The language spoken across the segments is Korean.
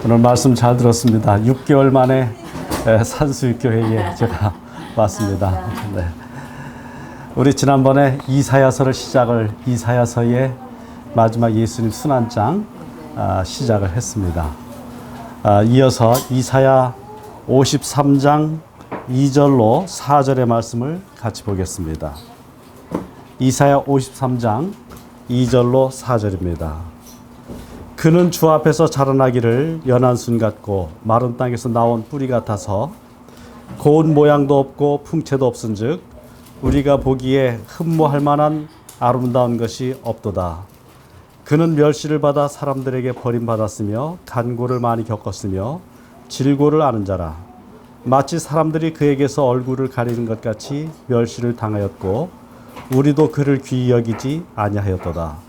오늘 말씀 잘 들었습니다. 6개월 만에 산수교회에 제가 왔습니다. 네. 우리 지난번에 이사야서를 이사야서의 마지막 예수님 순환장 시작을 했습니다. 이어서 이사야 53장 2절로 4절의 말씀을 같이 보겠습니다. 이사야 53장 2절로 4절입니다. 그는 주 앞에서 자라나기를 연한 순 같고 마른 땅에서 나온 뿌리 같아서 고운 모양도 없고 풍채도 없은즉 우리가 보기에 흠모할 만한 아름다운 것이 없도다. 그는 멸시를 받아 사람들에게 버림받았으며 간고를 많이 겪었으며 질고를 아는 자라. 마치 사람들이 그에게서 얼굴을 가리는 것 같이 멸시를 당하였고 우리도 그를 귀히 여기지 아니하였도다.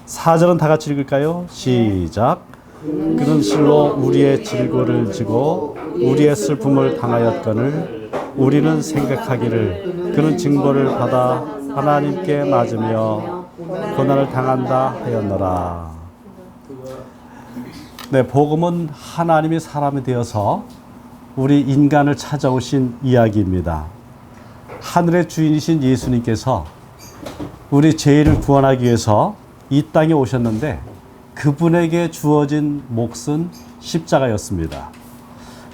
4절은 다 같이 읽을까요? 시작. 그는 실로 우리의 질고를 지고 우리의 슬픔을 당하였거늘 우리는 생각하기를 그는 징벌을 받아 하나님께 맞으며 고난을 당한다 하였노라. 네, 복음은 하나님이 사람이 되어서 우리 인간을 찾아오신 이야기입니다. 하늘의 주인이신 예수님께서 우리 죄를 구원하기 위해서 이 땅에 오셨는데 그분에게 주어진 몫은 십자가였습니다.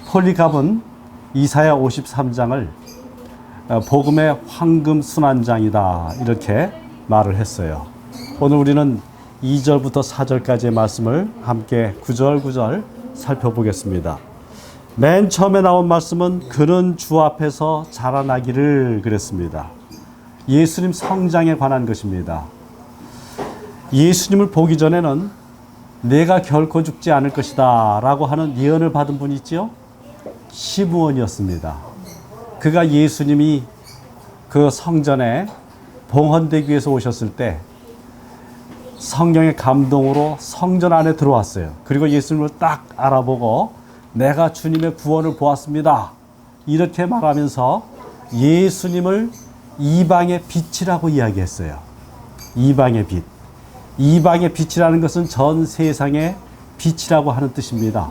폴리갑은 이사야 53장을 복음의 황금 순환장이다 이렇게 말을 했어요. 오늘 우리는 2절부터 4절까지의 말씀을 함께 구절구절 살펴보겠습니다. 맨 처음에 나온 말씀은 그는 주 앞에서 자라나기를 그랬습니다. 예수님 성장에 관한 것입니다. 예수님을 보기 전에는 내가 결코 죽지 않을 것이다 라고 하는 예언을 받은 분이 있죠. 시므온이었습니다. 그가 예수님이 그 성전에 봉헌되기 위해서 오셨을 때 성령의 감동으로 성전 안에 들어왔어요. 그리고 예수님을 딱 알아보고 내가 주님의 구원을 보았습니다 이렇게 말하면서 예수님을 이방의 빛이라고 이야기했어요. 이방의 빛. 이방의 빛이라는 것은 전 세상의 빛이라고 하는 뜻입니다.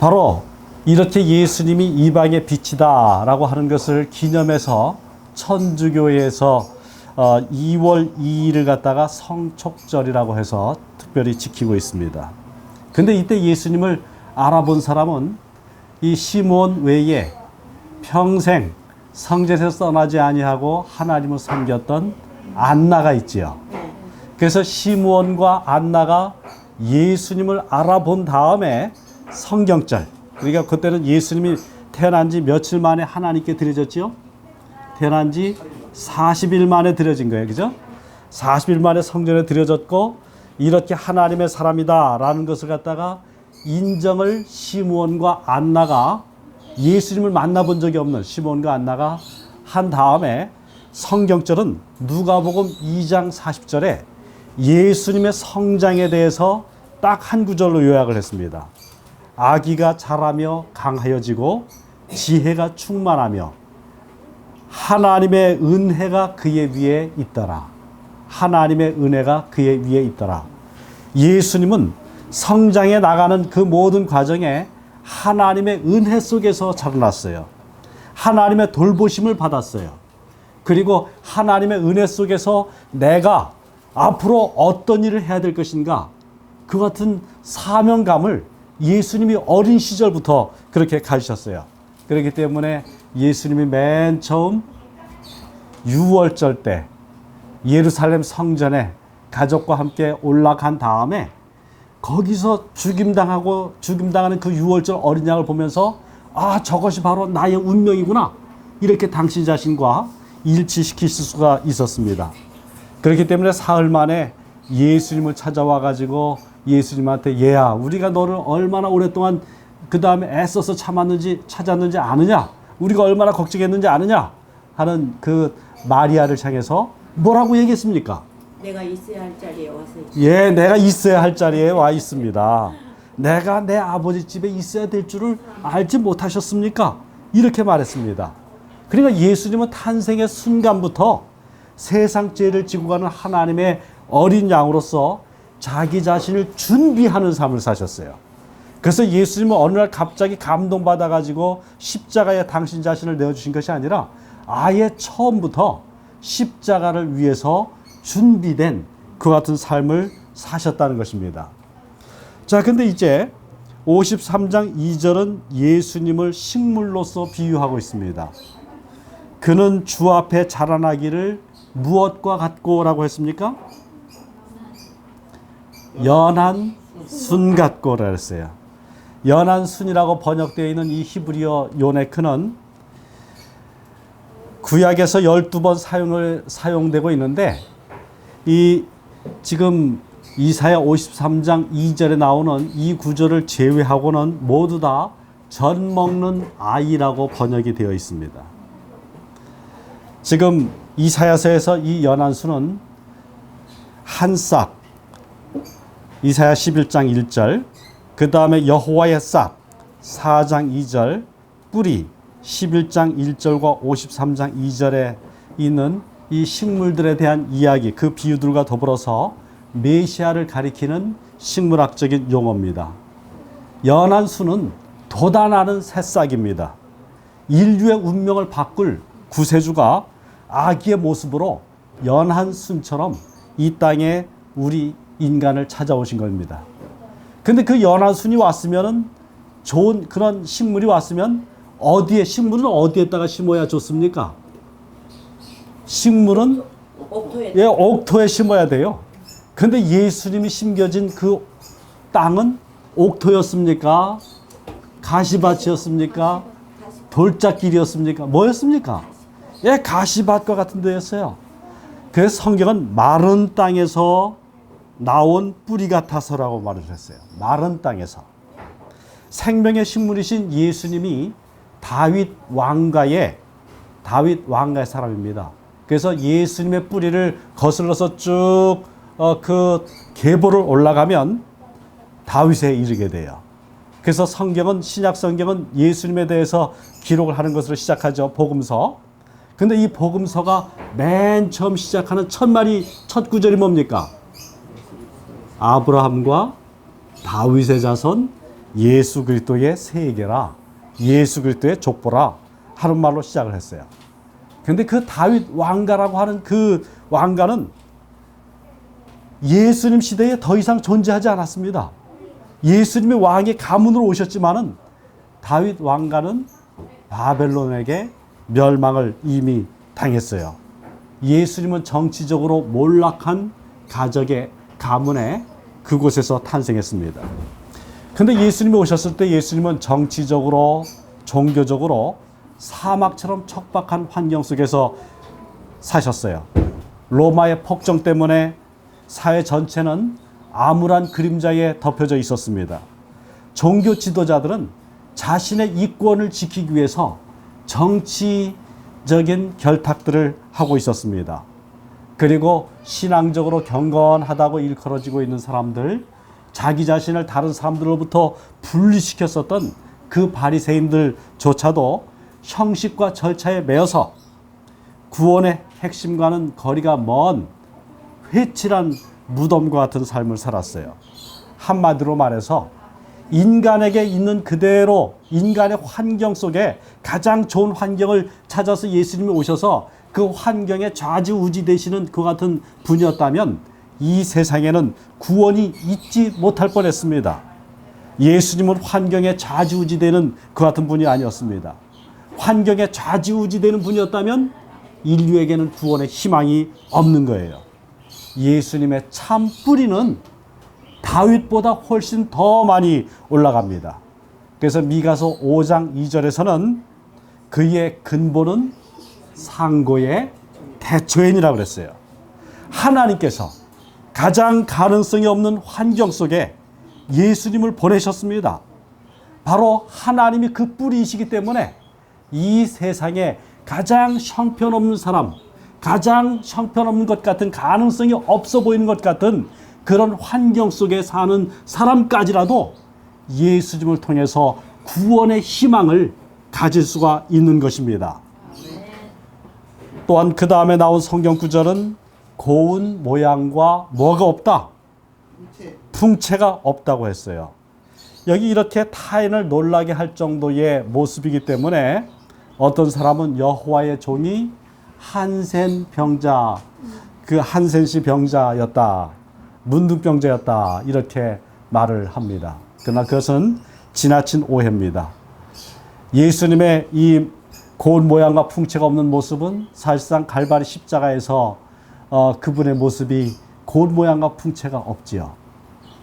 바로 이렇게 예수님이 이방의 빛이다 라고 하는 것을 기념해서 천주교에서 2월 2일을 갖다가 성촉절이라고 해서 특별히 지키고 있습니다. 근데 이때 예수님을 알아본 사람은 이 시므온 외에 평생 성전에서 떠나지 아니하고 하나님을 섬겼던 안나가 있지요. 그래서 시므온과 안나가 예수님을 알아본 다음에 성경절, 그러니까 그때는 예수님이 태어난 지 며칠 만에 하나님께 드려졌지요? 태어난 지 40일 만에 드려진 거예요. 그죠? 40일 만에 성전에 드려졌고 이렇게 하나님의 사람이다 라는 것을 갖다가 인정을 시므온과 안나가 예수님을 만나본 적이 없는 시므온과 안나가 한 다음에 성경절은 누가복음 2장 40절에 예수님의 성장에 대해서 딱 한 구절로 요약을 했습니다. 아기가 자라며 강하여지고 지혜가 충만하며 하나님의 은혜가 그의 위에 있더라. 하나님의 은혜가 그의 위에 있더라. 예수님은 성장해 나가는 그 모든 과정에 하나님의 은혜 속에서 자라났어요. 하나님의 돌보심을 받았어요. 그리고 하나님의 은혜 속에서 내가 앞으로 어떤 일을 해야 될 것인가 그 같은 사명감을 예수님이 어린 시절부터 그렇게 가지셨어요. 그렇기 때문에 예수님이 맨 처음 유월절 때 예루살렘 성전에 가족과 함께 올라간 다음에 거기서 죽임당하는 그 유월절 어린 양을 보면서 아, 저것이 바로 나의 운명이구나 이렇게 당신 자신과 일치시킬 수가 있었습니다. 그렇기 때문에 사흘 만에 예수님을 찾아와 가지고 예수님한테 얘야 우리가 너를 얼마나 오랫동안 그 다음에 애써서 찾았는지 아느냐, 우리가 얼마나 걱정했는지 아느냐 하는 그 마리아를 향해서 뭐라고 얘기했습니까? 내가 있어야 할 자리에 와서 있다. 예, 내가 있어야 할 자리에 와 있습니다. 내가 내 아버지 집에 있어야 될 줄을 알지 못하셨습니까? 이렇게 말했습니다. 그러니까 예수님은 탄생의 순간부터 세상 죄를 지고 가는 하나님의 어린 양으로서 자기 자신을 준비하는 삶을 사셨어요. 그래서 예수님은 어느 날 갑자기 감동받아가지고 십자가에 당신 자신을 내어주신 것이 아니라 아예 처음부터 십자가를 위해서 준비된 그 같은 삶을 사셨다는 것입니다. 자, 근데 이제 53장 2절은 예수님을 식물로서 비유하고 있습니다. 그는 주 앞에 자라나기를 무엇과 같고라고 했습니까? 연한 순 같고라 했어요. 연한 순이라고 번역되어 있는 이 히브리어 요네크는 구약에서 12번 사용되고 있는데 지금 이사야 53장 2절에 나오는 이 구절을 제외하고는 모두 다 젖 먹는 아이라고 번역이 되어 있습니다. 지금 이사야서에서 이 연한 순은 한 싹, 이사야 11장 1절, 그 다음에 여호와의 싹 4장 2절, 뿌리 11장 1절과 53장 2절에 있는 이 식물들에 대한 이야기, 그 비유들과 더불어서 메시아를 가리키는 식물학적인 용어입니다. 연한 순은 돋아나는 새싹입니다. 인류의 운명을 바꿀 구세주가 아기의 모습으로 연한 순처럼 이 땅에 우리 인간을 찾아오신 겁니다. 근데 그 연한 순이 왔으면은 좋은 그런 식물이 왔으면 식물은 어디에다가 심어야 좋습니까? 식물은 옥토에 심어야 돼요. 근데 예수님이 심겨진 그 땅은 옥토였습니까? 가시밭이었습니까? 돌짝길이었습니까? 뭐였습니까? 가시밭과 같은 데였어요. 그래서 성경은 마른 땅에서 나온 뿌리 같아서라고 말을 했어요. 마른 땅에서. 생명의 식물이신 예수님이 다윗 왕가의 사람입니다. 그래서 예수님의 뿌리를 거슬러서 쭉 그 계보를 올라가면 다윗에 이르게 돼요. 그래서 신약 성경은 예수님에 대해서 기록을 하는 것으로 시작하죠. 복음서. 근데 이 복음서가 맨 처음 시작하는 첫 구절이 뭡니까? 아브라함과 다윗의 자손 예수 그리스도의 세계라, 예수 그리스도의 족보라 하는 말로 시작을 했어요. 근데 그 다윗 왕가라고 하는 그 왕가는 예수님 시대에 더 이상 존재하지 않았습니다. 예수님의 왕의 가문으로 오셨지만은 다윗 왕가는 바벨론에게 멸망을 이미 당했어요. 예수님은 정치적으로 몰락한 가문에 그곳에서 탄생했습니다. 근데 예수님이 오셨을 때 예수님은 정치적으로, 종교적으로 사막처럼 척박한 환경 속에서 사셨어요. 로마의 폭정 때문에 사회 전체는 암울한 그림자에 덮여져 있었습니다. 종교 지도자들은 자신의 이권을 지키기 위해서 정치적인 결탁들을 하고 있었습니다. 그리고 신앙적으로 경건하다고 일컬어지고 있는 사람들, 자기 자신을 다른 사람들로부터 분리시켰었던 그 바리새인들조차도 형식과 절차에 매여서 구원의 핵심과는 거리가 먼 회칠한 무덤과 같은 삶을 살았어요. 한마디로 말해서 인간에게 있는 그대로 인간의 환경 속에 가장 좋은 환경을 찾아서 예수님이 오셔서 그 환경에 좌지우지 되시는 그 같은 분이었다면 이 세상에는 구원이 있지 못할 뻔했습니다. 예수님은 환경에 좌지우지 되는 그 같은 분이 아니었습니다. 환경에 좌지우지 되는 분이었다면 인류에게는 구원의 희망이 없는 거예요. 예수님의 참 뿌리는 다윗보다 훨씬 더 많이 올라갑니다. 그래서 미가서 5장 2절에서는 그의 근본은 상고의 대초인이라고 그랬어요. 하나님께서 가장 가능성이 없는 환경 속에 예수님을 보내셨습니다. 바로 하나님이 그 뿌리이시기 때문에 이 세상에 가장 형편없는 사람, 가장 형편없는 것 같은, 가능성이 없어 보이는 것 같은 그런 환경 속에 사는 사람까지라도 예수님을 통해서 구원의 희망을 가질 수가 있는 것입니다. 또한 그 다음에 나온 성경 구절은 고운 모양과 뭐가 없다? 풍채가 없다고 했어요. 여기 이렇게 타인을 놀라게 할 정도의 모습이기 때문에 어떤 사람은 여호와의 종이 한센 병자, 그 한센시 병자였다, 문둥병자였다 이렇게 말을 합니다. 그러나 그것은 지나친 오해입니다. 예수님의 이 고운 모양과 풍채가 없는 모습은 사실상 갈바리 십자가에서 그분의 모습이 고운 모양과 풍채가 없지요.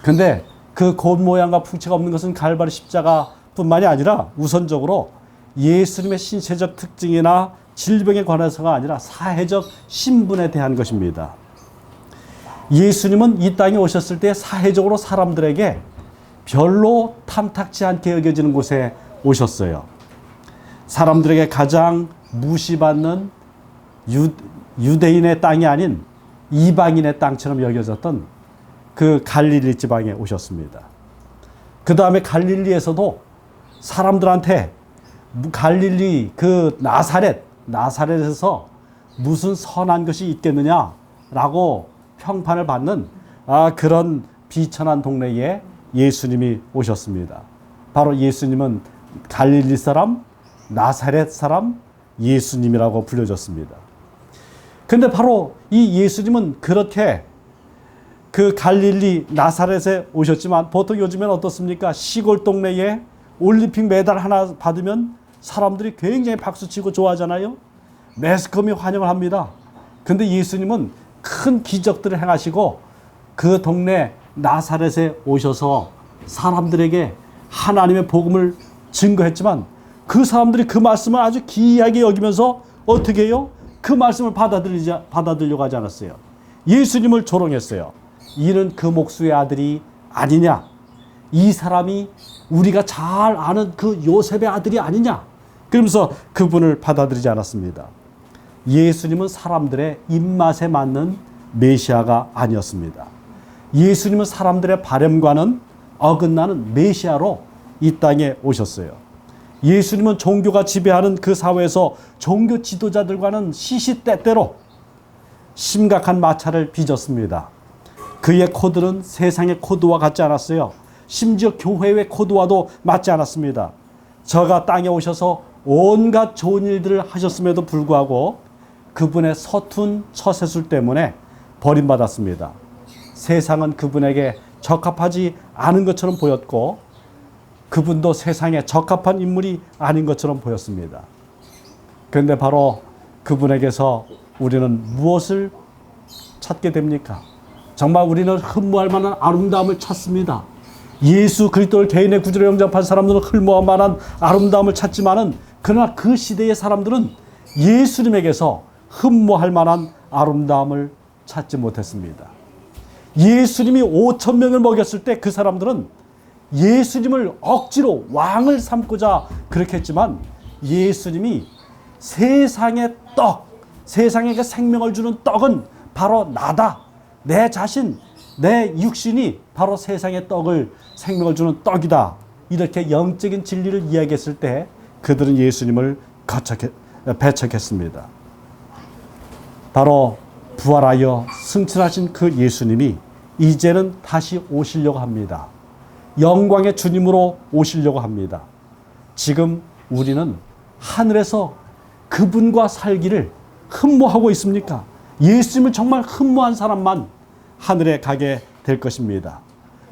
근데 그 고운 모양과 풍채가 없는 것은 갈바리 십자가뿐만이 아니라 우선적으로 예수님의 신체적 특징이나 질병에 관해서가 아니라 사회적 신분에 대한 것입니다. 예수님은 이 땅에 오셨을 때 사회적으로 사람들에게 별로 탐탁지 않게 여겨지는 곳에 오셨어요. 사람들에게 가장 무시받는 유대인의 땅이 아닌 이방인의 땅처럼 여겨졌던 그 갈릴리 지방에 오셨습니다. 그 다음에 갈릴리에서도 사람들한테 갈릴리 그 나사렛에서 무슨 선한 것이 있겠느냐라고 평판을 받는 그런 비천한 동네에 예수님이 오셨습니다. 바로 예수님은 갈릴리 사람, 나사렛 사람 예수님이라고 불려졌습니다. 근데 바로 이 예수님은 그렇게 그 갈릴리 나사렛에 오셨지만 보통 요즘엔 어떻습니까? 시골 동네에 올림픽 메달 하나 받으면 사람들이 굉장히 박수치고 좋아하잖아요. 매스컴이 환영을 합니다. 근데 예수님은 큰 기적들을 행하시고 그 동네 나사렛에 오셔서 사람들에게 하나님의 복음을 증거했지만 그 사람들이 그 말씀을 아주 기이하게 여기면서 어떻게 해요? 그 말씀을 받아들이려고 하지 않았어요. 예수님을 조롱했어요. 이는 그 목수의 아들이 아니냐? 이 사람이 우리가 잘 아는 그 요셉의 아들이 아니냐? 그러면서 그분을 받아들이지 않았습니다. 예수님은 사람들의 입맛에 맞는 메시아가 아니었습니다. 예수님은 사람들의 바램과는 어긋나는 메시아로 이 땅에 오셨어요. 예수님은 종교가 지배하는 그 사회에서 종교 지도자들과는 시시때때로 심각한 마찰을 빚었습니다. 그의 코드는 세상의 코드와 같지 않았어요. 심지어 교회의 코드와도 맞지 않았습니다. 저가 땅에 오셔서 온갖 좋은 일들을 하셨음에도 불구하고 그분의 서툰 처세술 때문에 버림받았습니다. 세상은 그분에게 적합하지 않은 것처럼 보였고 그분도 세상에 적합한 인물이 아닌 것처럼 보였습니다. 그런데 바로 그분에게서 우리는 무엇을 찾게 됩니까? 정말 우리는 흠모할 만한 아름다움을 찾습니다. 예수 그리스도를 개인의 구주로 영접한 사람들은 흠모할 만한 아름다움을 찾지만은 그러나 그 시대의 사람들은 예수님에게서 흠모할 만한 아름다움을 찾지 못했습니다. 예수님이 5천 명을 먹였을 때 그 사람들은 예수님을 억지로 왕을 삼고자 그렇게 했지만 예수님이 세상의 떡, 세상에게 생명을 주는 떡은 바로 나다. 내 자신, 내 육신이 바로 세상의 떡을, 생명을 주는 떡이다. 이렇게 영적인 진리를 이야기했을 때 그들은 예수님을 배척했습니다. 바로 부활하여 승천하신 그 예수님이 이제는 다시 오시려고 합니다. 영광의 주님으로 오시려고 합니다. 지금 우리는 하늘에서 그분과 살기를 흠모하고 있습니까? 예수님을 정말 흠모한 사람만 하늘에 가게 될 것입니다.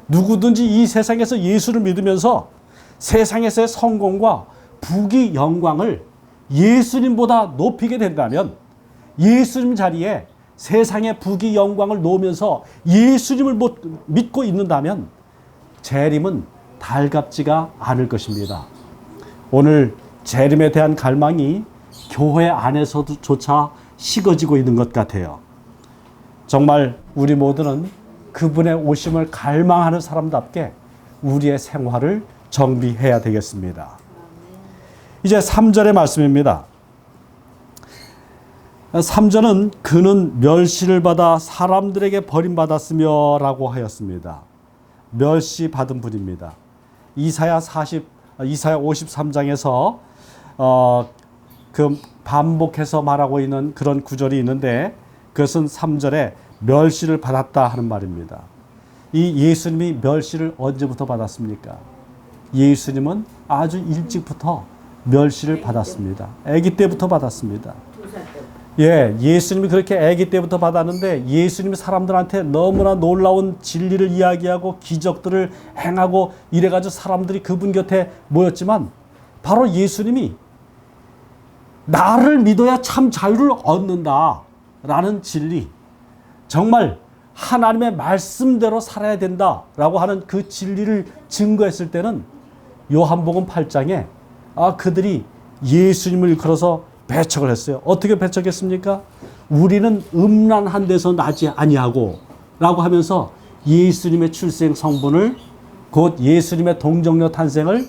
누구든지 이 세상에서 예수를 믿으면서 세상에서의 성공과 부귀 영광을 예수님보다 높이게 된다면 예수님 자리에 세상의 부귀 영광을 놓으면서 예수님을 믿고 있는다면 재림은 달갑지가 않을 것입니다. 오늘 재림에 대한 갈망이 교회 안에서조차 식어지고 있는 것 같아요. 정말 우리 모두는 그분의 오심을 갈망하는 사람답게 우리의 생활을 정비해야 되겠습니다. 이제 3절의 말씀입니다. 3절은 그는 멸시를 받아 사람들에게 버림받았으며 라고 하였습니다. 멸시받은 분입니다. 이사야 53장에서 그 반복해서 말하고 있는 그런 구절이 있는데 그것은 3절에 멸시를 받았다 하는 말입니다. 이 예수님이 멸시를 언제부터 받았습니까? 예수님은 아주 일찍부터 멸시를 받았습니다. 아기 때부터 받았습니다. 2살 때. 예, 예수님이 그렇게 아기 때부터 받았는데 예수님이 사람들한테 너무나 놀라운 진리를 이야기하고 기적들을 행하고 이래가지고 사람들이 그분 곁에 모였지만 바로 예수님이 나를 믿어야 참 자유를 얻는다라는 진리, 정말 하나님의 말씀대로 살아야 된다라고 하는 그 진리를 증거했을 때는 요한복음 8장에 그들이 예수님을 일컬어서 배척을 했어요. 어떻게 배척했습니까? 우리는 음란한 데서 나지 아니하고 라고 하면서 예수님의 출생 성분을, 곧 예수님의 동정녀 탄생을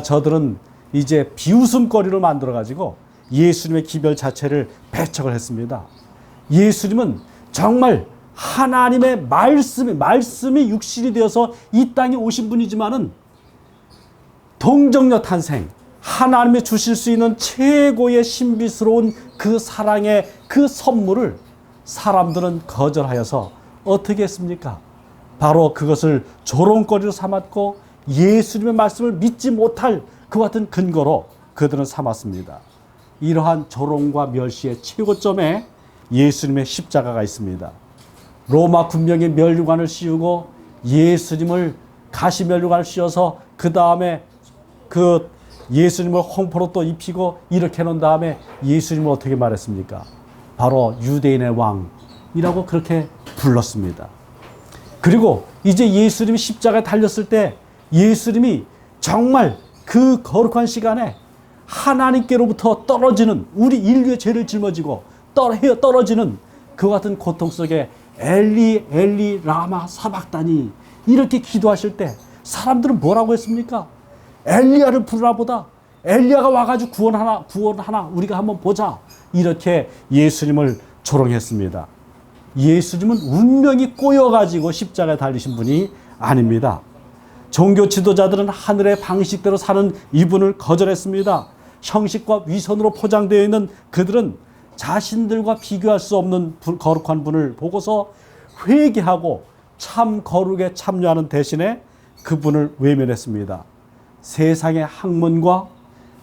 저들은 이제 비웃음거리로 만들어가지고 예수님의 기별 자체를 배척을 했습니다. 예수님은 정말 하나님의 말씀이 육신이 되어서 이 땅에 오신 분이지만은 동정녀 탄생, 하나님이 주실 수 있는 최고의 신비스러운 그 사랑의 그 선물을 사람들은 거절하여서 어떻게 했습니까? 바로 그것을 조롱거리로 삼았고 예수님의 말씀을 믿지 못할 그 같은 근거로 그들은 삼았습니다. 이러한 조롱과 멸시의 최고점에 예수님의 십자가가 있습니다. 로마 군병이 면류관을 씌우고 예수님을 가시면류관을 씌워서 그 다음에 그 예수님을 홍포로 또 입히고 이렇게 해놓은 다음에 예수님을 어떻게 말했습니까? 바로 유대인의 왕이라고 그렇게 불렀습니다. 그리고 이제 예수님이 십자가에 달렸을 때 예수님이 정말 그 거룩한 시간에 하나님께로부터 떨어지는, 우리 인류의 죄를 짊어지고 떨어지는 그 같은 고통 속에 엘리 엘리 라마 사박다니 이렇게 기도하실 때 사람들은 뭐라고 했습니까? 엘리야를 부르나 보다. 엘리야가 와가지고 구원하나 우리가 한번 보자. 이렇게 예수님을 조롱했습니다. 예수님은 운명이 꼬여가지고 십자가에 달리신 분이 아닙니다. 종교 지도자들은 하늘의 방식대로 사는 이분을 거절했습니다. 형식과 위선으로 포장되어 있는 그들은 자신들과 비교할 수 없는 거룩한 분을 보고서 회개하고 참 거룩에 참여하는 대신에 그분을 외면했습니다. 세상의 학문과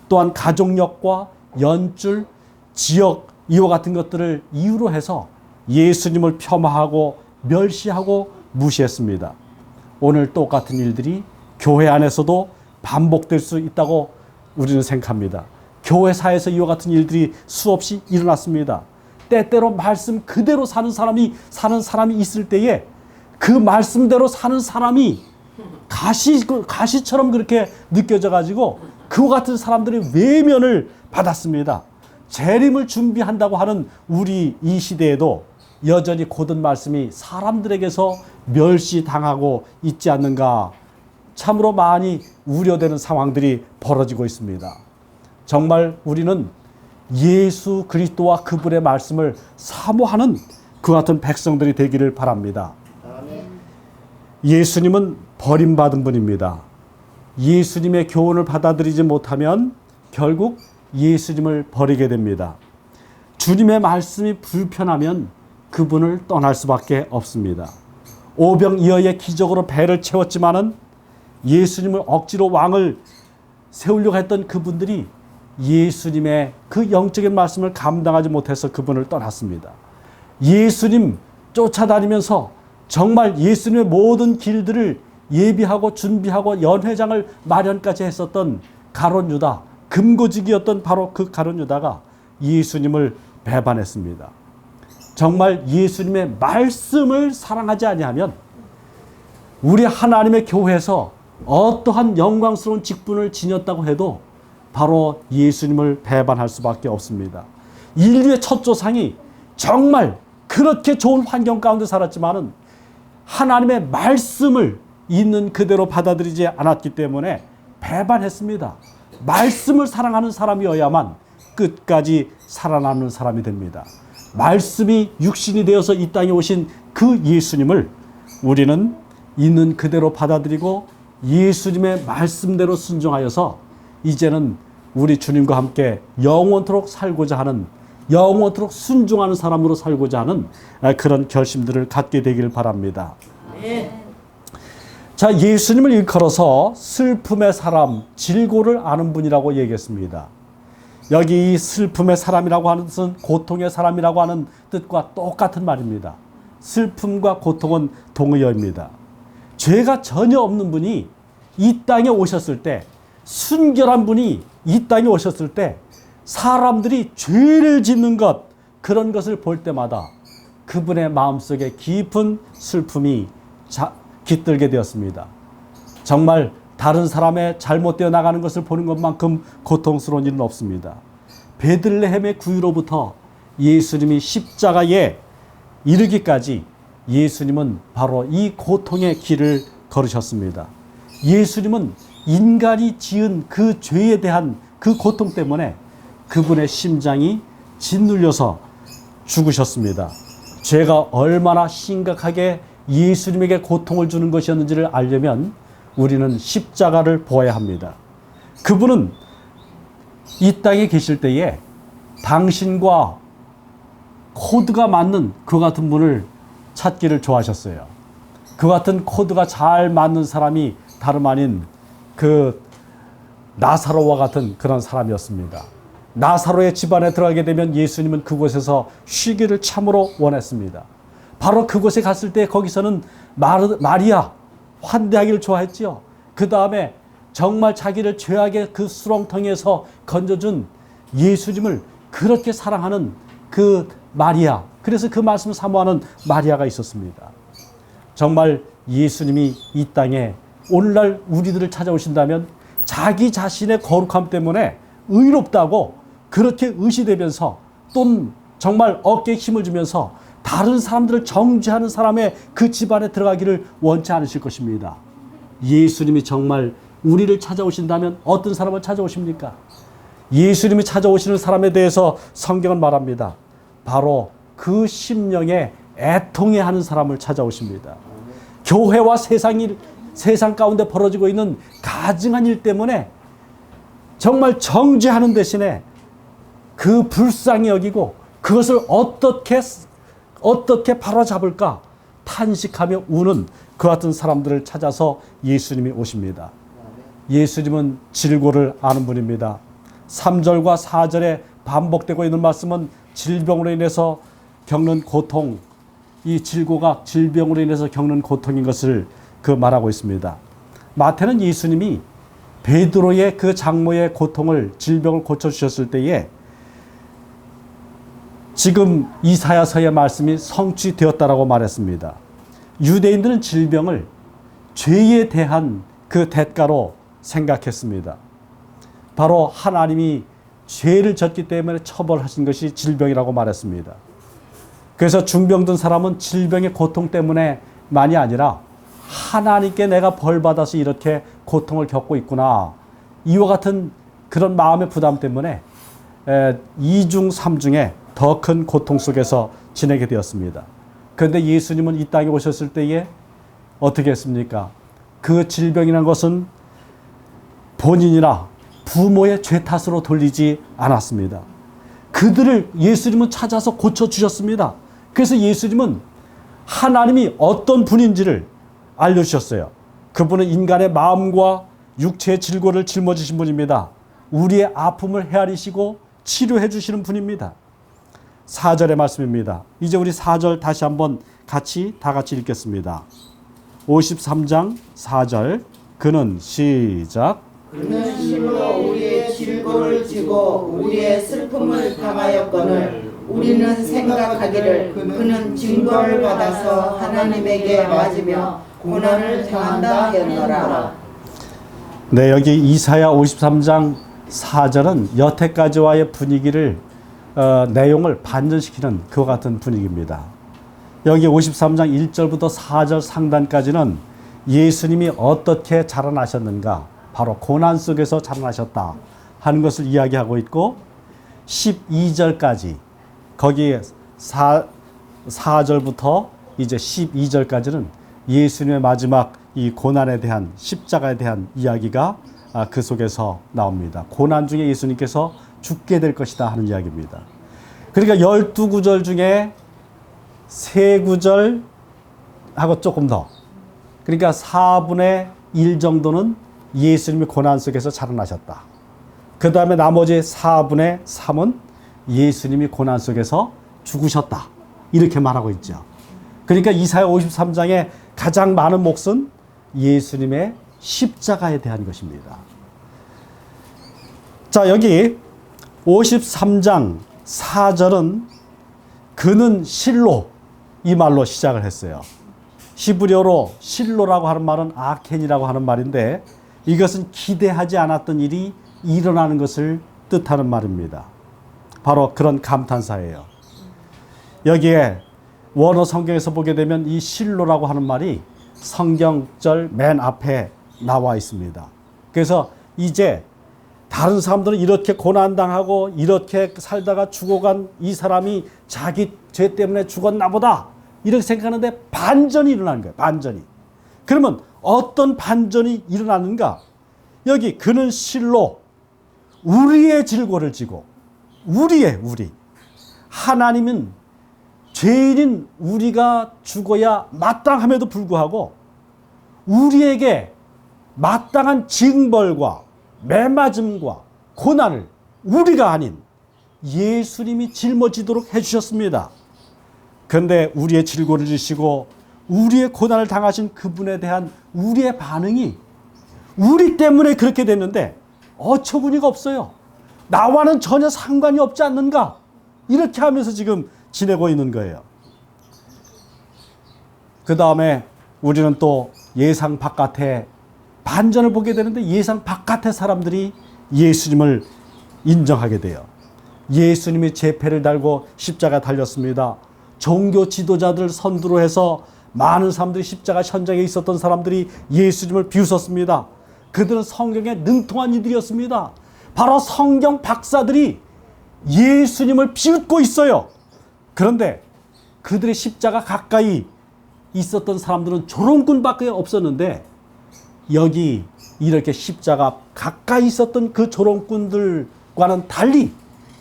또한 가족력과 연줄, 지역 이와 같은 것들을 이유로 해서 예수님을 폄하하고 멸시하고 무시했습니다. 오늘 똑같은 일들이 교회 안에서도 반복될 수 있다고 우리는 생각합니다. 교회사에서 이와 같은 일들이 수없이 일어났습니다. 때때로 말씀 그대로 사는 사람이 있을 때에 그 말씀대로 사는 사람이 가시처럼 그렇게 느껴져 가지고 그와 같은 사람들의 외면을 받았습니다. 재림을 준비한다고 하는 우리 이 시대에도 여전히 곧은 말씀이 사람들에게서 멸시당하고 있지 않는가, 참으로 많이 우려되는 상황들이 벌어지고 있습니다. 정말 우리는 예수 그리스도와 그분의 말씀을 사모하는 그 같은 백성들이 되기를 바랍니다. 예수님은 버림받은 분입니다. 예수님의 교훈을 받아들이지 못하면 결국 예수님을 버리게 됩니다. 주님의 말씀이 불편하면 그분을 떠날 수밖에 없습니다. 오병이어의 기적으로 배를 채웠지만은 예수님을 억지로 왕을 세우려고 했던 그분들이 예수님의 그 영적인 말씀을 감당하지 못해서 그분을 떠났습니다. 예수님 쫓아다니면서 정말 예수님의 모든 길들을 예비하고 준비하고 연회장을 마련까지 했었던 가룟 유다, 금고지기였던 바로 그 가룟 유다가 예수님을 배반했습니다. 정말 예수님의 말씀을 사랑하지 아니하면 우리 하나님의 교회에서 어떠한 영광스러운 직분을 지녔다고 해도 바로 예수님을 배반할 수밖에 없습니다. 인류의 첫 조상이 정말 그렇게 좋은 환경 가운데 살았지만은 하나님의 말씀을 있는 그대로 받아들이지 않았기 때문에 배반했습니다. 말씀을 사랑하는 사람이어야만 끝까지 살아남는 사람이 됩니다. 말씀이 육신이 되어서 이 땅에 오신 그 예수님을 우리는 있는 그대로 받아들이고 예수님의 말씀대로 순종하여서 이제는 우리 주님과 함께 영원토록 살고자 하는, 영원토록 순종하는 사람으로 살고자 하는 그런 결심들을 갖게 되길 바랍니다. 자, 예수님을 일컬어서 슬픔의 사람, 질고를 아는 분이라고 얘기했습니다. 여기 이 슬픔의 사람이라고 하는 뜻은 고통의 사람이라고 하는 뜻과 똑같은 말입니다. 슬픔과 고통은 동의어입니다. 죄가 전혀 없는 분이 이 땅에 오셨을 때, 순결한 분이 이 땅에 오셨을 때 사람들이 죄를 짓는 것, 그런 것을 볼 때마다 그분의 마음속에 깊은 슬픔이 깃들게 되었습니다. 정말 다른 사람의 잘못되어 나가는 것을 보는 것만큼 고통스러운 일은 없습니다. 베들레헴의 구유로부터 예수님이 십자가에 이르기까지 예수님은 바로 이 고통의 길을 걸으셨습니다. 예수님은 인간이 지은 그 죄에 대한 그 고통 때문에 그분의 심장이 짓눌려서 죽으셨습니다. 죄가 얼마나 심각하게 예수님에게 고통을 주는 것이었는지를 알려면 우리는 십자가를 보아야 합니다. 그분은 이 땅에 계실 때에 당신과 코드가 맞는 그 같은 분을 찾기를 좋아하셨어요. 그 같은 코드가 잘 맞는 사람이 다름 아닌 그 나사로와 같은 그런 사람이었습니다. 나사로의 집안에 들어가게 되면 예수님은 그곳에서 쉬기를 참으로 원했습니다. 바로 그곳에 갔을 때 거기서는 마리아 환대하기를 좋아했지요. 그 다음에 정말 자기를 죄악의 그 수렁텅이에서 건져준 예수님을 그렇게 사랑하는 그 마리아, 그래서 그 말씀을 사모하는 마리아가 있었습니다. 정말 예수님이 이 땅에 오늘날 우리들을 찾아오신다면 자기 자신의 거룩함 때문에 의롭다고 그렇게 의시되면서 또 정말 어깨에 힘을 주면서 다른 사람들을 정죄하는 사람의 그 집안에 들어가기를 원치 않으실 것입니다. 예수님이 정말 우리를 찾아오신다면 어떤 사람을 찾아오십니까? 예수님이 찾아오시는 사람에 대해서 성경은 말합니다. 바로 그 심령에 애통해하는 사람을 찾아오십니다. 교회와 세상 가운데 벌어지고 있는 가증한 일 때문에 정말 정죄하는 대신에 그 불쌍히 여기고 그것을 어떻게 바로잡을까 탄식하며 우는 그 같은 사람들을 찾아서 예수님이 오십니다. 예수님은 질고를 아는 분입니다. 3절과 4절에 반복되고 있는 말씀은 질병으로 인해서 겪는 고통, 이 질고가 질병으로 인해서 겪는 고통인 것을 말하고 있습니다. 마태는 예수님이 베드로의 그 장모의 고통을, 질병을 고쳐주셨을 때에 지금 이사야서의 말씀이 성취되었다라고 말했습니다. 유대인들은 질병을 죄에 대한 그 대가로 생각했습니다. 바로 하나님이 죄를 졌기 때문에 처벌하신 것이 질병이라고 말했습니다. 그래서 중병든 사람은 질병의 고통 때문에만이 아니라 하나님께 내가 벌받아서 이렇게 고통을 겪고 있구나, 이와 같은 그런 마음의 부담 때문에 2중 3중에 더 큰 고통 속에서 지내게 되었습니다. 그런데 예수님은 이 땅에 오셨을 때에 어떻게 했습니까? 그 질병이라는 것은 본인이나 부모의 죄 탓으로 돌리지 않았습니다. 그들을 예수님은 찾아서 고쳐주셨습니다. 그래서 예수님은 하나님이 어떤 분인지를 알려주셨어요. 그분은 인간의 마음과 육체의 질고를 짊어지신 분입니다. 우리의 아픔을 헤아리시고 치료해 주시는 분입니다. 4절의 말씀입니다. 이제 우리 4절 다시 한번 다 같이 읽겠습니다. 53장 4절. 그는 시작. 그는 실로 우리의 질고를 지고 우리의 슬픔을 당하였거늘 우리는 생각하기를 그는 징벌을 받아서 하나님에게 맞으며 고난을 당한다 하였노라. 네, 여기 이사야 53장 4절은 여태까지와의 분위기를 내용을 반전시키는 그와 같은 분위기입니다. 여기 53장 1절부터 4절 상단까지는 예수님이 어떻게 자라나셨는가, 바로 고난 속에서 자라나셨다 하는 것을 이야기하고 있고, 12절까지 거기에 4절부터 이제 12절까지는 예수님의 마지막 이 고난에 대한, 십자가에 대한 이야기가 그 속에서 나옵니다. 고난 중에 예수님께서 죽게 될 것이다 하는 이야기입니다. 그러니까 12구절 중에 3구절하고 조금 더, 그러니까 4분의 1 정도는 예수님이 고난 속에서 자라나셨다. 그 다음에 나머지 4분의 3은 예수님이 고난 속에서 죽으셨다. 이렇게 말하고 있죠. 그러니까 이사야 53장에 가장 많은 몫은 예수님의 십자가에 대한 것입니다. 자, 여기 53장 4절은 그는 실로, 이 말로 시작을 했어요. 히브리어로 실로라고 하는 말은 아켄이라고 하는 말인데 이것은 기대하지 않았던 일이 일어나는 것을 뜻하는 말입니다. 바로 그런 감탄사예요. 여기에 원어 성경에서 보게 되면 이 실로라고 하는 말이 성경절 맨 앞에 나와 있습니다. 그래서 이제 다른 사람들은 이렇게 고난당하고 이렇게 살다가 죽어간 이 사람이 자기 죄 때문에 죽었나 보다 이렇게 생각하는데 반전이 일어나는 거예요. 반전이. 그러면 어떤 반전이 일어나는가? 여기 그는 실로 우리의 질고를 지고 우리 하나님은 죄인인 우리가 죽어야 마땅함에도 불구하고 우리에게 마땅한 징벌과 매맞음과 고난을 우리가 아닌 예수님이 짊어지도록 해주셨습니다. 그런데 우리의 질고를 지시고 우리의 고난을 당하신 그분에 대한 우리의 반응이 우리 때문에 그렇게 됐는데 어처구니가 없어요. 나와는 전혀 상관이 없지 않는가? 이렇게 하면서 지금 지내고 있는 거예요. 그 다음에 우리는 또 예상 바깥에 반전을 보게 되는데 예상 바깥의 사람들이 예수님을 인정하게 돼요. 예수님이 제패를 달고 십자가 달렸습니다. 종교 지도자들 선두로 해서 많은 사람들이 십자가 현장에 있었던 사람들이 예수님을 비웃었습니다. 그들은 성경에 능통한 이들이었습니다. 바로 성경 박사들이 예수님을 비웃고 있어요. 그런데 그들의 십자가 가까이 있었던 사람들은 조롱꾼밖에 없었는데 여기 이렇게 십자가 가까이 있었던 그 조롱꾼들과는 달리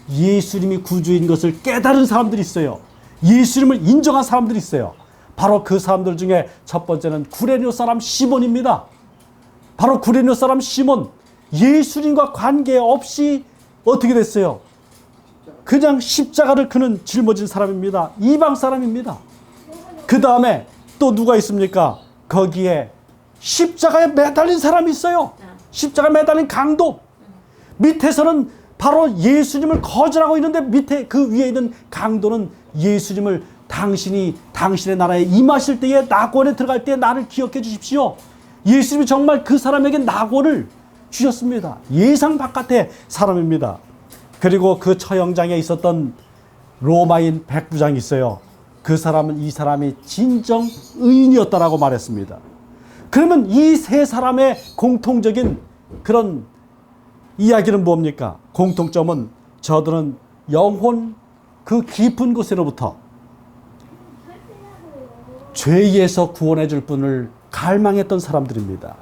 예수님이 구주인 것을 깨달은 사람들이 있어요. 예수님을 인정한 사람들이 있어요. 바로 그 사람들 중에 첫 번째는 구레네 사람 시몬입니다. 바로 구레네 사람 시몬, 예수님과 관계없이 어떻게 됐어요? 그냥 십자가를 그는 짊어진 사람입니다. 이방 사람입니다. 그 다음에 또 누가 있습니까? 거기에 십자가에 매달린 사람이 있어요. 십자가에 매달린 강도. 밑에서는 바로 예수님을 거절하고 있는데 밑에 그 위에 있는 강도는 예수님을 당신이 당신의 나라에 임하실 때에 낙원에 들어갈 때 나를 기억해 주십시오. 예수님이 정말 그 사람에게 낙원을 주셨습니다. 예상 바깥의 사람입니다. 그리고 그 처형장에 있었던 로마인 백부장이 있어요. 그 사람은 이 사람이 진정 의인이었다라고 말했습니다. 그러면 이 세 사람의 공통적인 그런 이야기는 뭡니까? 공통점은 저들은 영혼 그 깊은 곳으로부터 죄에서 구원해 줄 분을 갈망했던 사람들입니다.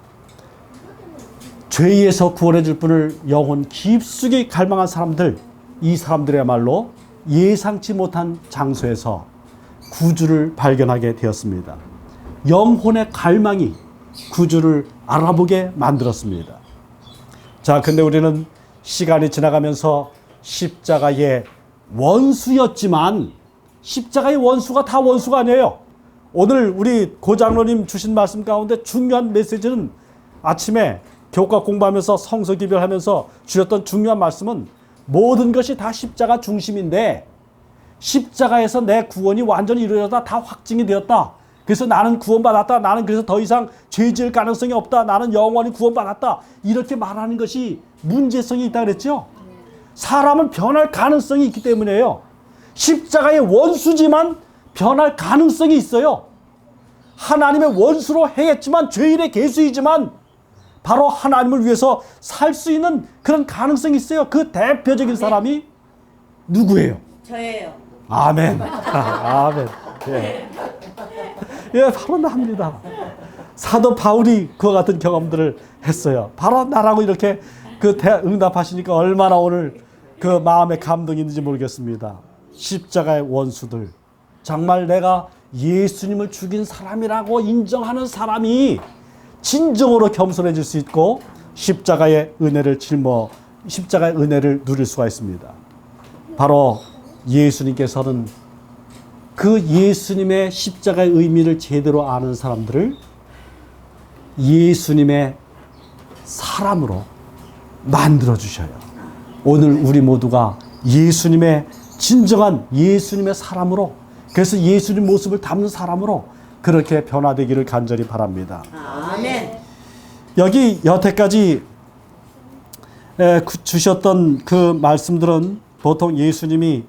죄에서 구원해 줄 분을 영혼 깊숙이 갈망한 사람들, 이 사람들이야말로 예상치 못한 장소에서 구주를 발견하게 되었습니다. 영혼의 갈망이 구주를 알아보게 만들었습니다. 자, 근데 우리는 시간이 지나가면서 십자가의 원수였지만 십자가의 원수가 다 원수가 아니에요. 오늘 우리 고장로님 주신 말씀 가운데 중요한 메시지는 아침에 교과 공부하면서 성서 기별하면서 주셨던 중요한 말씀은 모든 것이 다 십자가 중심인데 십자가에서 내 구원이 완전히 이루어졌다. 다 확증이 되었다. 그래서 나는 구원받았다. 나는 그래서 더 이상 죄 지을 가능성이 없다. 나는 영원히 구원받았다. 이렇게 말하는 것이 문제성이 있다 그랬죠. 사람은 변할 가능성이 있기 때문에요. 십자가의 원수지만 변할 가능성이 있어요. 하나님의 원수로 행했지만 죄인의 계수이지만 바로 하나님을 위해서 살 수 있는 그런 가능성이 있어요. 그 대표적인 사람이 누구예요? 저예요. 아멘. 아멘. 예. 예, 바로 나입니다. 사도 바울이 그와 같은 경험들을 했어요. 바로 나라고 이렇게 응답하시니까 얼마나 오늘 그 마음의 감동이 있는지 모르겠습니다. 십자가의 원수들. 정말 내가 예수님을 죽인 사람이라고 인정하는 사람이 진정으로 겸손해질 수 있고 십자가의 은혜를 누릴 수가 있습니다. 바로 예수님께서는 그 예수님의 십자가의 의미를 제대로 아는 사람들을 예수님의 사람으로 만들어 주셔요. 오늘 우리 모두가 예수님의 진정한 예수님의 사람으로, 그래서 예수님 모습을 담는 사람으로 그렇게 변화되기를 간절히 바랍니다. 아멘. 여기 여태까지 주셨던 그 말씀들은 보통 예수님이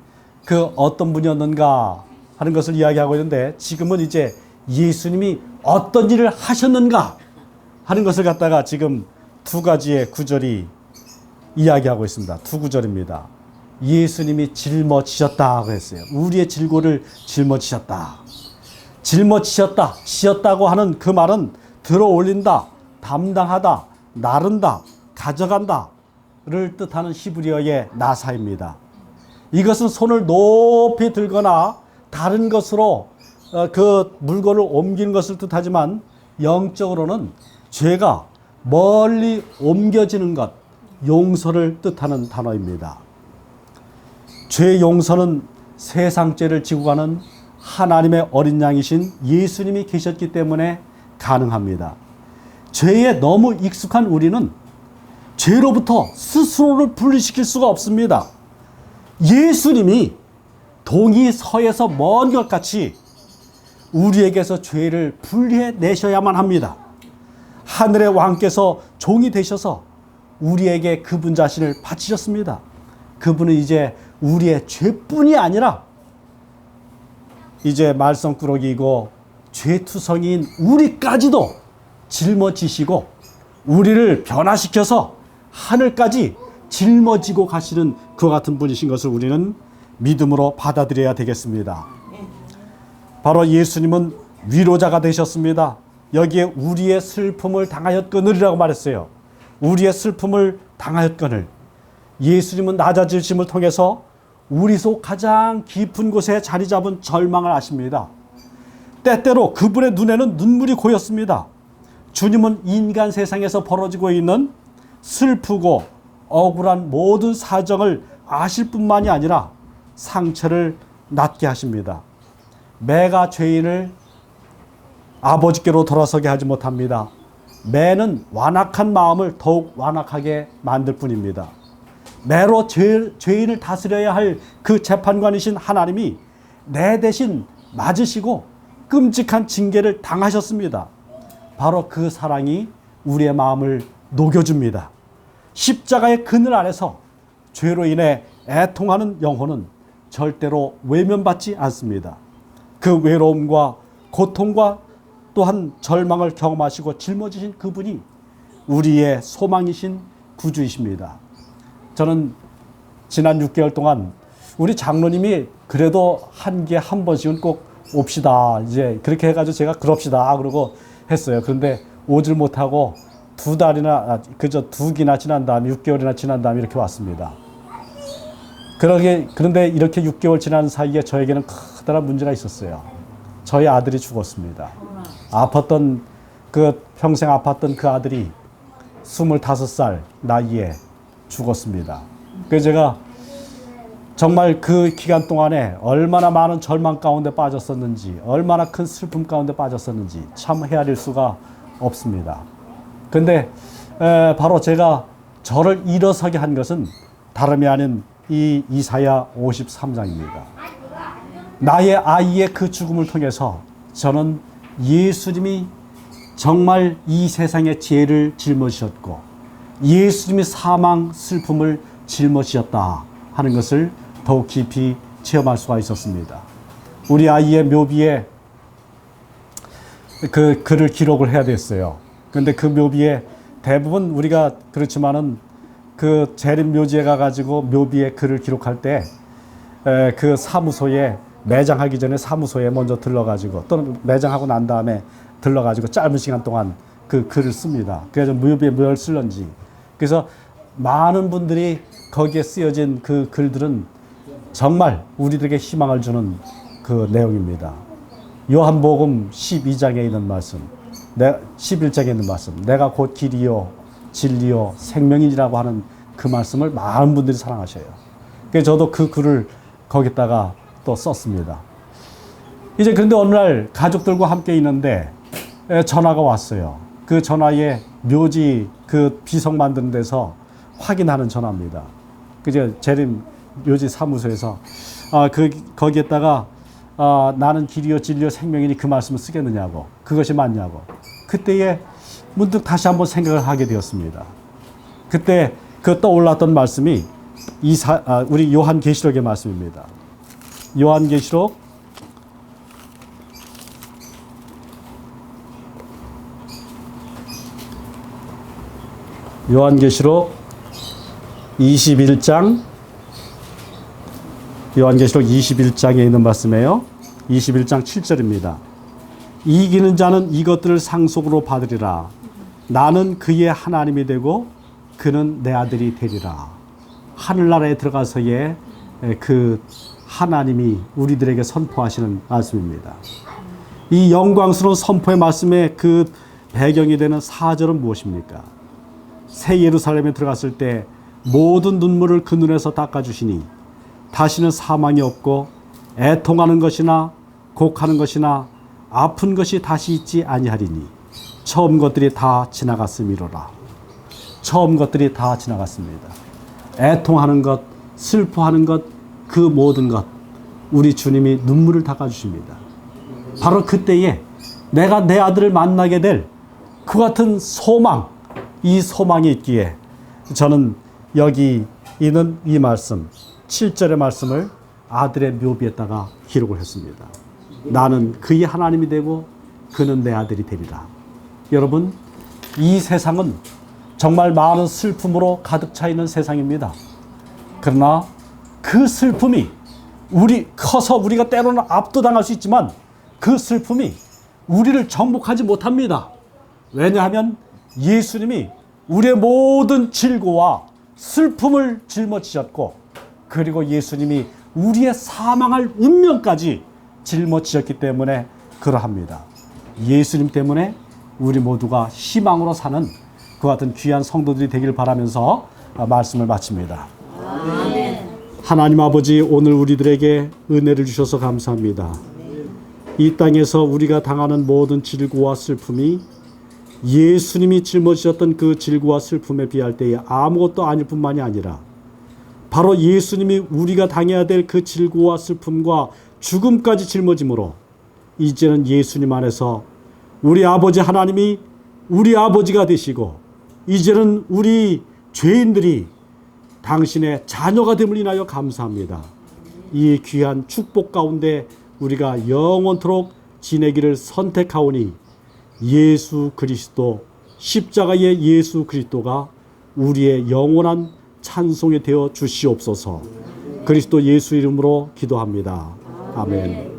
그 어떤 분이었는가 하는 것을 이야기하고 있는데, 지금은 이제 예수님이 어떤 일을 하셨는가 하는 것을 갖다가 지금 두 가지의 구절이 이야기하고 있습니다. 두 구절입니다. 예수님이 짊어지셨다고 했어요. 우리의 질고를 짊어지셨다. 지었다고 하는 그 말은 들어 올린다, 담당하다, 나른다, 가져간다를 뜻하는 히브리어의 나사입니다. 이것은 손을 높이 들거나 다른 것으로 그 물건을 옮기는 것을 뜻하지만, 영적으로는 죄가 멀리 옮겨지는 것, 용서를 뜻하는 단어입니다. 죄 용서는 세상 죄를 지고 가는 하나님의 어린 양이신 예수님이 계셨기 때문에 가능합니다. 죄에 너무 익숙한 우리는 죄로부터 스스로를 분리시킬 수가 없습니다. 예수님이 동이 서에서 먼 것 같이 우리에게서 죄를 분리해 내셔야만 합니다. 하늘의 왕께서 종이 되셔서 우리에게 그분 자신을 바치셨습니다. 그분은 이제 우리의 죄뿐이 아니라 이제 말썽꾸러기이고 죄투성이인 우리까지도 짊어지시고 우리를 변화시켜서 하늘까지 짊어지고 가시는 그와 같은 분이신 것을 우리는 믿음으로 받아들여야 되겠습니다. 바로 예수님은 위로자가 되셨습니다. 여기에 우리의 슬픔을 당하였거늘이라고 말했어요. 우리의 슬픔을 당하였거늘. 예수님은 낮아지심을 통해서 우리 속 가장 깊은 곳에 자리 잡은 절망을 아십니다. 때때로 그분의 눈에는 눈물이 고였습니다. 주님은 인간 세상에서 벌어지고 있는 슬프고 억울한 모든 사정을 아실 뿐만이 아니라 상처를 낫게 하십니다. 매가 죄인을 아버지께로 돌아서게 하지 못합니다. 매는 완악한 마음을 더욱 완악하게 만들 뿐입니다. 매로 죄인을 다스려야 할 그 재판관이신 하나님이 내 대신 맞으시고 끔찍한 징계를 당하셨습니다. 바로 그 사랑이 우리의 마음을 녹여줍니다. 십자가의 그늘 아래서 죄로 인해 애통하는 영혼은 절대로 외면받지 않습니다. 그 외로움과 고통과 또한 절망을 경험하시고 짊어지신 그분이 우리의 소망이신 구주이십니다. 저는 지난 6개월 동안 우리 장로님이 그래도 한 개 한 번씩은 꼭 옵시다. 이제 그렇게 해가지고 제가 그럽시다. 그러고 했어요. 그런데 오질 못하고 두 기나 지난 다음에 6개월이나 지난 다음에 이렇게 왔습니다. 그런데 이렇게 6개월 지난 사이에 저에게는 커다란 문제가 있었어요. 저희 아들이 죽었습니다. 평생 아팠던 그 아들이 25살 나이에 죽었습니다. 그래서 제가 정말 그 기간 동안에 얼마나 많은 절망 가운데 빠졌었는지, 얼마나 큰 슬픔 가운데 빠졌었는지 참 헤아릴 수가 없습니다. 근데 바로 제가 저를 일어서게 한 것은 다름이 아닌 이 이사야 53장입니다. 나의 아이의 그 죽음을 통해서 저는 예수님이 정말 이 세상의 죄를 짊어지셨고 예수님이 사망, 슬픔을 짊어지셨다 하는 것을 더욱 깊이 체험할 수가 있었습니다. 우리 아이의 묘비에 그 글을 기록을 해야 됐어요. 그런데 그 묘비에 대부분 우리가 그렇지만은 그 재림묘지에 가가지고 묘비에 글을 기록할 때 그 사무소에 매장하기 전에 사무소에 먼저 들러가지고 또는 매장하고 난 다음에 들러가지고 짧은 시간 동안 그 글을 씁니다. 그래서 묘비에 뭘 쓸런지. 그래서 많은 분들이 거기에 쓰여진 그 글들은 정말 우리들에게 희망을 주는 그 내용입니다. 요한복음 12장에 있는 말씀, 11장에 있는 말씀, 내가 곧 길이요 진리요 생명이라고 하는 그 말씀을 많은 분들이 사랑하셔요. 그래서 저도 그 글을 거기다가 또 썼습니다. 이제 그런데 어느 날 가족들과 함께 있는데 전화가 왔어요. 그 전화에 묘지 그 비석 만드는 데서 확인하는 전화입니다. 그제 재림 묘지 사무소에서 거기에다가 나는 길이요 진리요 생명이니 그 말씀을 쓰겠느냐고, 그것이 맞냐고. 그때에 문득 다시 한번 생각을 하게 되었습니다. 그때 그 떠올랐던 말씀이 우리 요한계시록의 말씀입니다. 요한계시록 21장 요한계시록 21장에 있는 말씀이에요. 21장 7절입니다. 이기는 자는 이것들을 상속으로 받으리라. 나는 그의 하나님이 되고 그는 내 아들이 되리라. 하늘나라에 들어가서의 그 하나님이 우리들에게 선포하시는 말씀입니다. 이 영광스러운 선포의 말씀의 그 배경이 되는 4절은 무엇입니까? 새 예루살렘에 들어갔을 때 모든 눈물을 그 눈에서 닦아주시니 다시는 사망이 없고 애통하는 것이나 곡하는 것이나 아픈 것이 다시 있지 아니하리니 처음 것들이 다 지나갔음이로라. 처음 것들이 다 지나갔습니다. 애통하는 것, 슬퍼하는 것, 그 모든 것 우리 주님이 눈물을 닦아주십니다. 바로 그때에 내가 내 아들을 만나게 될 그 같은 소망, 이 소망이 있기에 저는 여기 있는 이 말씀 7절의 말씀을 아들의 묘비에다가 기록을 했습니다. 나는 그의 하나님이 되고 그는 내 아들이 되리라. 여러분, 이 세상은 정말 많은 슬픔으로 가득 차 있는 세상입니다. 그러나 그 슬픔이 커서 우리가 때로는 압도당할 수 있지만 그 슬픔이 우리를 정복하지 못합니다. 왜냐하면 예수님이 우리의 모든 질고와 슬픔을 짊어지셨고, 그리고 예수님이 우리의 사망할 운명까지 짊어지셨기 때문에 그러합니다. 예수님 때문에 우리 모두가 희망으로 사는 그 같은 귀한 성도들이 되길 바라면서 말씀을 마칩니다. 아멘. 하나님 아버지, 오늘 우리들에게 은혜를 주셔서 감사합니다. 이 땅에서 우리가 당하는 모든 질고와 슬픔이 예수님이 짊어지셨던 그 질고와 슬픔에 비할 때에 아무것도 아닐 뿐만이 아니라 바로 예수님이 우리가 당해야 될 그 질고와 슬픔과 죽음까지 짊어짐으로 이제는 예수님 안에서 우리 아버지 하나님이 우리 아버지가 되시고 이제는 우리 죄인들이 당신의 자녀가 됨을 인하여 감사합니다. 이 귀한 축복 가운데 우리가 영원토록 지내기를 선택하오니 예수 그리스도, 십자가의 예수 그리스도가 우리의 영원한 찬송이 되어 주시옵소서. 그리스도 예수 이름으로 기도합니다. 아멘.